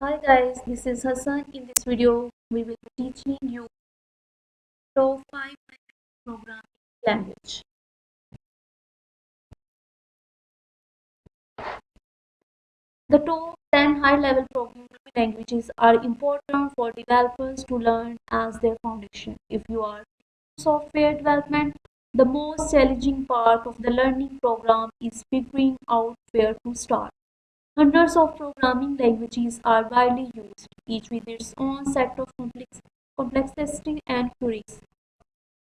Hi guys, this is Hassan. In this video, we will be teaching you top 5 programming language. The top 10 high-level programming languages are important for developers to learn as their foundation. If you are in software development, the most challenging part of the learning program is figuring out where to start. Hundreds of programming languages are widely used, each with its own set of complexity and queries.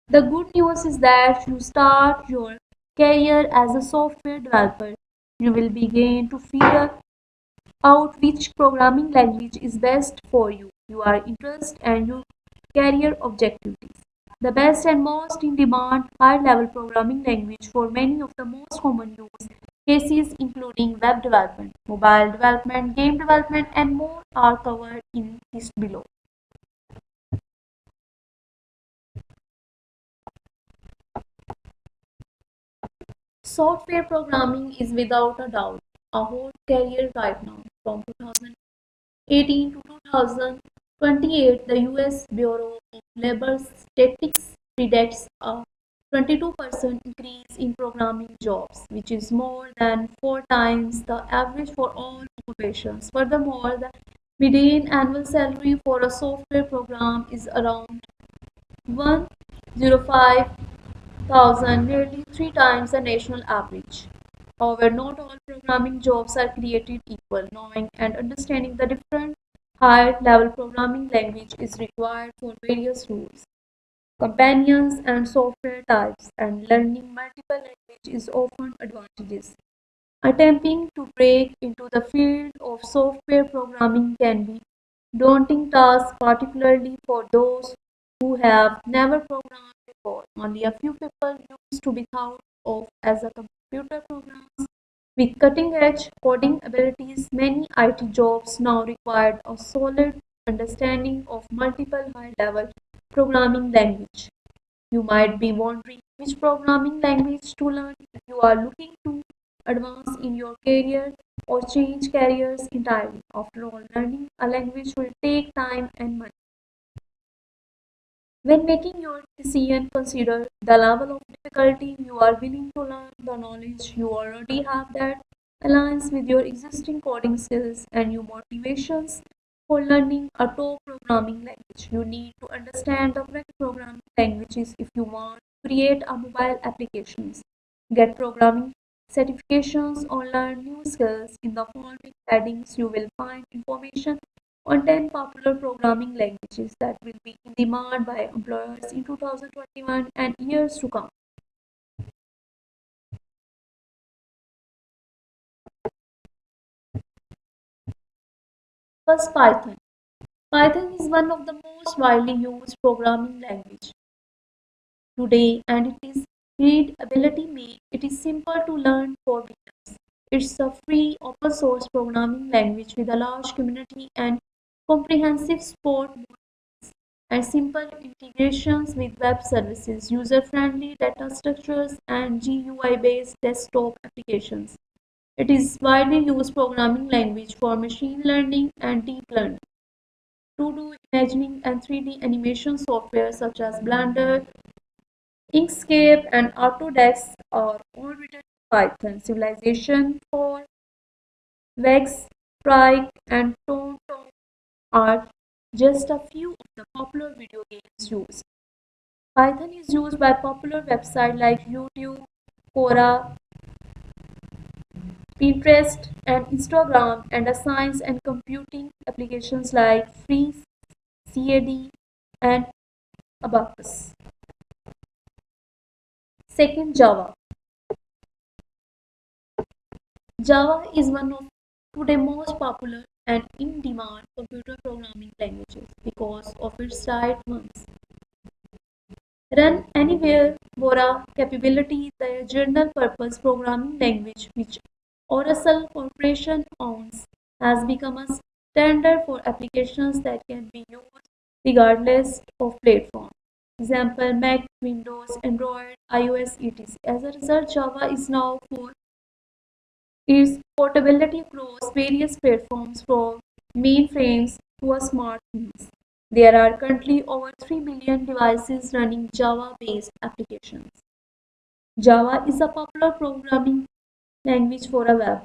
The good news is that you start your career as a software developer. You will begin to figure out which programming language is best for you, your interest and your career objectives. The best and most in demand high-level programming language for many of the most common use cases including web development, mobile development, game development and more are covered in this below. Software programming is without a doubt a whole career right now. From 2018 to 2028, the US Bureau of Labor Statistics predicts a 22% increase in programming jobs, which is more than 4 times the average for all occupations. Furthermore, the median annual salary for a software program is around 105 thousand, nearly 3 times the national average. However, not all programming jobs are created equal. Knowing and understanding the different higher level programming language is required for various roles, companions, and software types, and learning multiple languages is often advantageous. Attempting to break into the field of software programming can be daunting task, particularly for those who have never programmed before. Only a few people used to be thought of as a computer programmers. With cutting-edge coding abilities, many IT jobs now require a solid understanding of multiple high-level programming languages. You might be wondering which programming language to learn if you are looking to advance in your career or change careers entirely. After all, learning a language will take time and money. When making your decision, consider the level of difficulty you are willing to learn, the knowledge you already have that aligns with your existing coding skills, and your motivations for learning a top programming language. You need to understand the correct programming languages if you want to create a mobile applications, get programming certifications, or learn new skills. In the following headings, you will find information on 10 popular programming languages that will be in demand by employers in 2021 and years to come. First, Python. Python is one of the most widely used programming language today, and its readability makes it is simple to learn for beginners. It's a free open source programming language with a large community and comprehensive support and simple integrations with web services, user-friendly data structures, and GUI-based desktop applications. It is widely used programming language for machine learning and deep learning, 2D imagining and 3D animation software such as Blender, Inkscape, and Autodesk are all written in Python. Civilization for Vex, Strike, and TomTom are just a few of the popular video games used. Python is used by popular websites like YouTube, Quora, Pinterest, and Instagram, and science and computing applications like Free, CAD, and Abacus. Second, Java. Java is one of today's most popular and in-demand computer programming languages because of its tight ones. Run anywhere Bora capability, the general-purpose programming language which Oracle Corporation owns, has become a standard for applications that can be used regardless of platform. Example Mac, Windows, Android, iOS, etc. As a result, Java is now for its portability across various platforms from mainframes to a smartphones. There are currently over 3 billion devices running Java-based applications. Java is a popular programming language for a web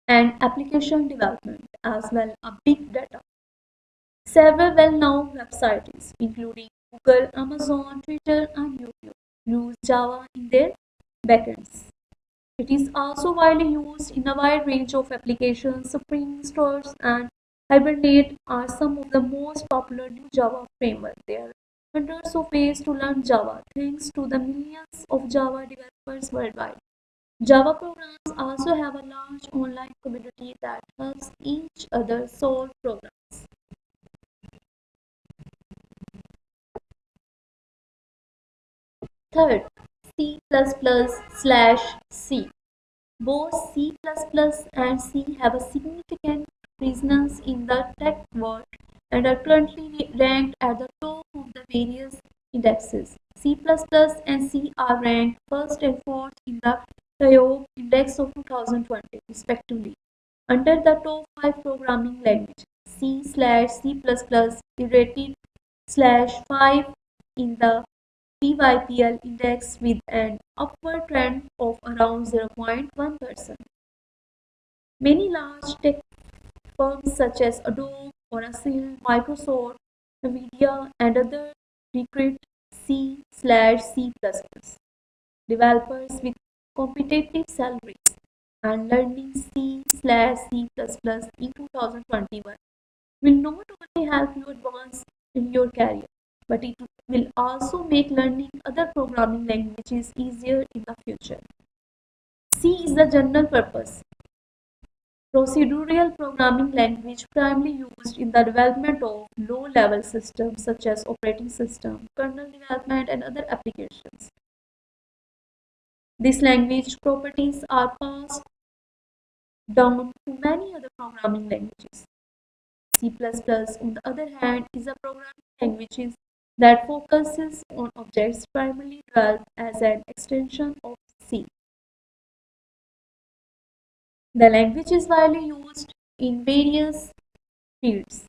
and application development as well as big data. Several well-known websites, including Google, Amazon, Twitter, and YouTube, use Java in their backends. It is also widely used in a wide range of applications. Spring, Stores, and Hibernate are some of the most popular new Java frameworks. There are hundreds of ways to learn Java, thanks to the millions of Java developers worldwide. Java programs also have a large online community that helps each other solve problems. Third, C++/C. Both C++ and C have a significant resonance in the tech world and are currently ranked at the top of the various indexes. C++ and C are ranked first and fourth in the TOEIC index of 2020, respectively. Under the top 5 programming language, C/C++ is rated /5 in the PYPL index with an upward trend of around 0.1%. Many large tech firms such as Adobe, Oracle, Microsoft, Nvidia, and others recruit C/C++ developers with competitive salaries, and learning C/C++ in 2021 will not only help you advance in your career, but it will also make learning other programming languages easier in the future. C is the general purpose procedural programming language primarily used in the development of low-level systems such as operating system, kernel development, and other applications. These language properties are passed down to many other programming languages. C++, on the other hand, is a programming language that focuses on objects primarily developed as an extension of C. The language is widely used in various fields,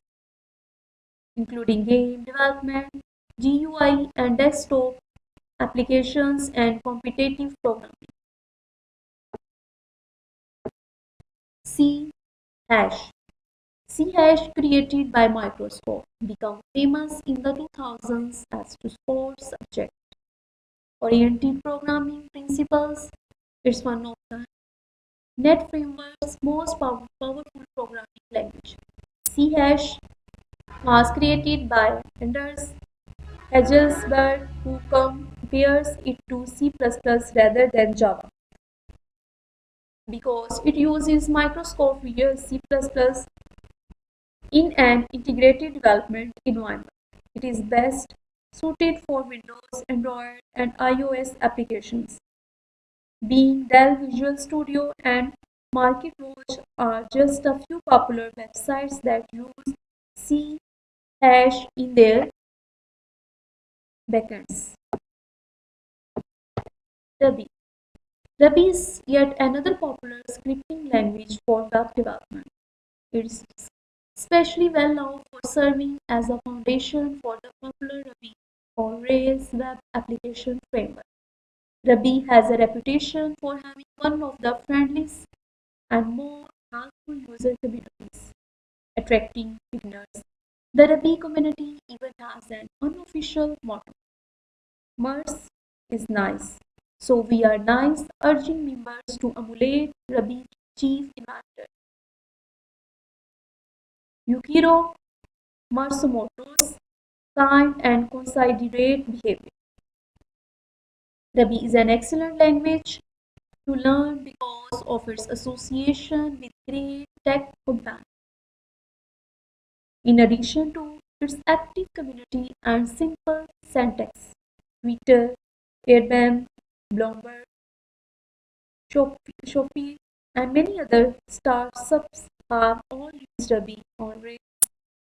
including game development, GUI and desktop applications, and competitive programming. C hash. C hash, created by Microsoft, became famous in the 2000s as to support subject-oriented programming principles. It's one of the .NET Framework's most powerful programming language. C hash was created by Anders Hagelsberg, who compares it to C++ rather than Java because it uses Microsoft Visual C++ in an integrated development environment. It is best suited for Windows, Android, and iOS applications. Bing, Dell Visual Studio, and MarketWatch are just a few popular websites that use C hash in their backends. Ruby. Ruby is yet another popular scripting language for web development. It's especially well known for serving as a foundation for the popular Ruby on Rails web application framework. Ruby has a reputation for having one of the friendliest and more helpful user communities, attracting beginners. The Ruby community even has an unofficial motto: Mers is nice. So we are nice, urging members to emulate Ruby chief inventor Yukiro Matsumoto's kind and considerate behavior. Ruby is an excellent language to learn because of its association with great tech companies. In addition to its active community and simple syntax, Twitter, Airbnb, Bloomberg, Shopee, and many other startups have all used Ruby on Rails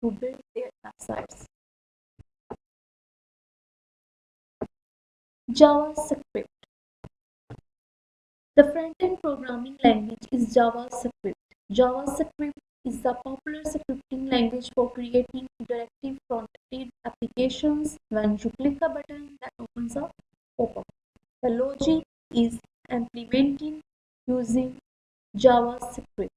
to build their websites. JavaScript. The front-end programming language is JavaScript. JavaScript is a popular scripting language for creating interactive front-end applications. When you click a button that opens a pop-up, the logic is implementing using JavaScript.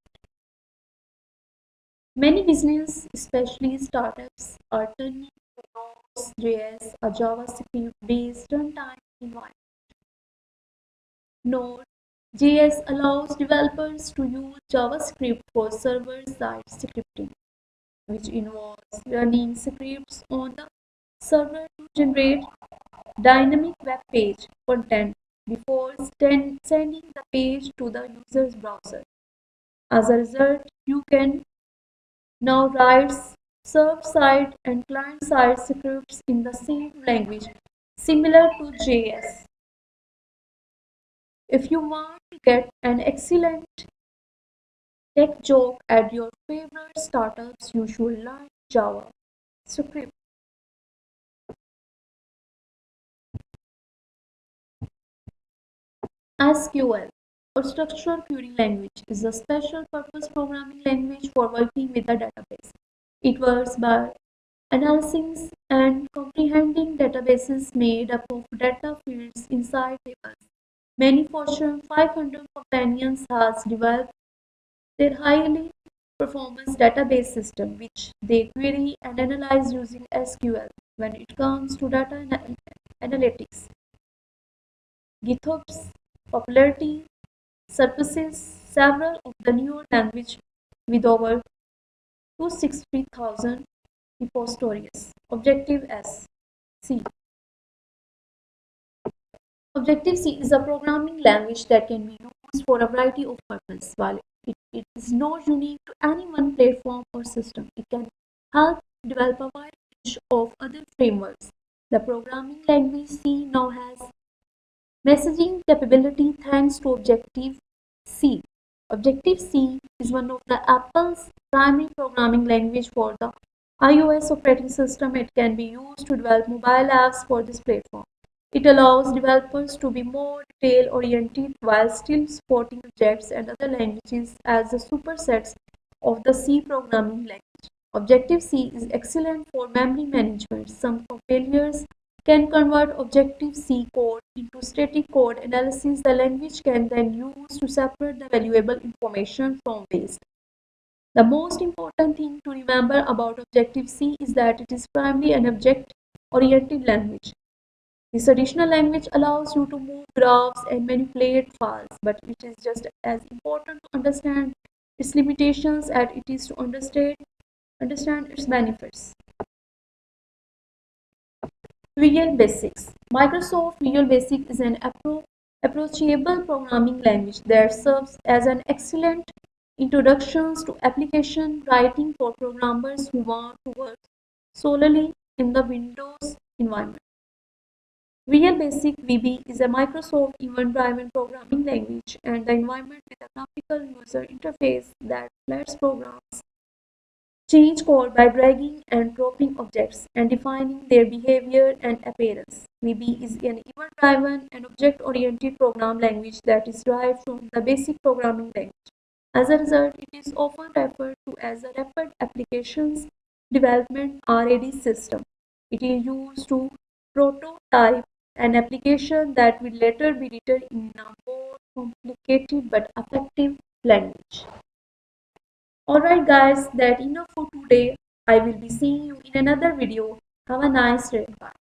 Many business, especially startups, are turning to Node.js, a JavaScript-based runtime environment. Node.js allows developers to use JavaScript for server-side scripting, which involves running scripts on the server to generate dynamic web page content before sending the page to the user's browser. As a result, you can now write server-side and client-side scripts in the same language, similar to JS. If you want to get an excellent tech joke at your favorite startups, you should learn Java script. SQL, or Structured Query Language, is a special-purpose programming language for working with a database. It works by analyzing and comprehending databases made up of data fields inside tables. Many Fortune 500 companies have developed their highly performance database system, which they query and analyze using SQL. When it comes to data analytics, GitHub's popularity surpasses several of the newer languages with over 260,000 repositories. Objective-C. Objective-C is a programming language that can be used for a variety of purposes. While it is not unique to any one platform or system, it can help develop a wide range of other frameworks. The programming language C now has messaging capability thanks to Objective-C. Objective-C is one of the Apple's primary programming language for the iOS operating system. It can be used to develop mobile apps for this platform. It allows developers to be more detail-oriented while still supporting objects and other languages as the supersets of the C programming language. Objective-C is excellent for memory management. Some compilers can convert Objective-C code into static code analysis. The language can then use to separate the valuable information from waste. The most important thing to remember about Objective-C is that it is primarily an object-oriented language. This additional language allows you to move graphs and manipulate files, but it is just as important to understand its limitations as it is to understand its benefits. Visual Basics. Microsoft Visual Basic is an approachable programming language that serves as an excellent introduction to application writing for programmers who want to work solely in the Windows environment. Visual Basic VB is a Microsoft event-driven programming language and the environment with a graphical user interface that lets programs change code by dragging and dropping objects and defining their behavior and appearance. VB is an event-driven and object-oriented program language that is derived from the basic programming language. As a result, it is often referred to as a Rapid Applications Development (RAD) system. It is used to prototype an application that will later be written in a more complicated but effective language. Alright guys, that's enough for today. I will be seeing you in another video. Have a nice day. Bye.